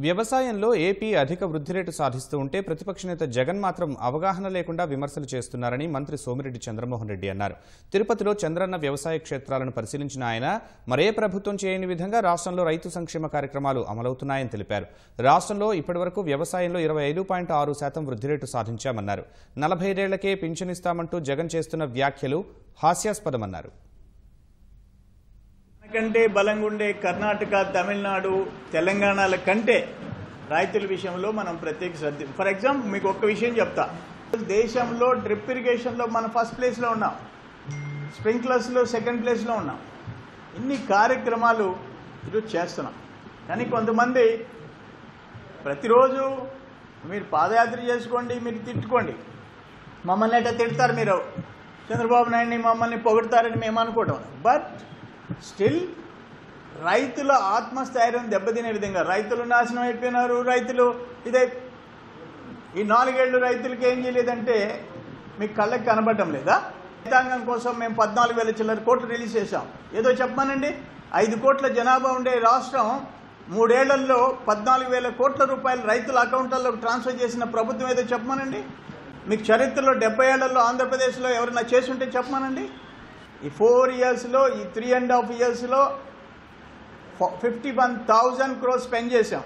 వ్యవసాయంలో ఏపీ అధిక వృద్ధి రేటు సాధిస్తూ ఉంటే ప్రతిపక్ష నేత జగన్ మాత్రం అవగాహన లేకుండా విమర్శలు చేస్తున్నారని మంత్రి సోమిరెడ్డి చంద్రమోహన్ రెడ్డి అన్నారు. తిరుపతిలో చంద్రన్న వ్యవసాయ క్షేత్రాలను పరిశీలించిన ఆయన మరే ప్రభుత్వం చేయని విధంగా రాష్ట్రంలో రైతు సంక్షేమ కార్యక్రమాలు అమలవుతున్నాయని తెలిపారు. రాష్ట్రంలో ఇప్పటివరకు వ్యవసాయంలో 25.6% వృద్ధి రేటు సాధించామన్నారు. 40 ఏళ్లకే పింఛనిస్తామంటూ జగన్ చేస్తున్న వ్యాఖ్యలు హాస్యాస్పదమన్నారు. కంటే బలంగా ఉండే కర్ణాటక, తమిళనాడు, తెలంగాణల కంటే రైతుల విషయంలో మనం ప్రత్యేక శ్రద్ధ. ఫర్ ఎగ్జాంపుల్ మీకు ఒక్క విషయం చెప్తా. దేశంలో డ్రిప్ ఇరిగేషన్లో మనం ఫస్ట్ ప్లేస్లో ఉన్నాం, స్ప్రింక్లర్స్లో సెకండ్ ప్లేస్లో ఉన్నాం. ఇన్ని కార్యక్రమాలు ఈరోజు చేస్తున్నాం. కానీ కొంతమంది ప్రతిరోజు మీరు పాదయాత్ర చేసుకోండి, మీరు తిట్టుకోండి, మమ్మల్ని ఎట్లా తిడతారు, మీరు చంద్రబాబు నాయుడిని మమ్మల్ని పొగుడతారని మేము అనుకోవటం. బట్ స్టిల్ రైతుల ఆత్మస్థైర్యం దెబ్బతినే విధంగా రైతులు నాశనం అయిపోయినారు. రైతులు ఇదే ఈ 4 ఏళ్ళు రైతులకి ఏం చేయలేదంటే మీకు కళ్ళకి కనబడటం లేదా? రైతాంగం కోసం మేము 14,000 చిల్లర కోట్లు రిలీజ్ చేశాం. ఏదో చెప్పమానండి. 5 కోట్ల జనాభా ఉండే రాష్ట్రం 3 ఏళ్లలో 14,000 కోట్ల రూపాయలు రైతుల అకౌంట్లలోకి ట్రాన్స్ఫర్ చేసిన ప్రభుత్వం ఏదో చెప్పమానండి. మీకు చరిత్రలో 70 ఏళ్లలో ఆంధ్రప్రదేశ్లో ఎవరైనా చేసుంటే చెప్పమానండి. ఈ 4 ఇయర్స్లో, ఈ 3.5 ఇయర్స్లో 51,000 crores స్పెండ్ చేశాం.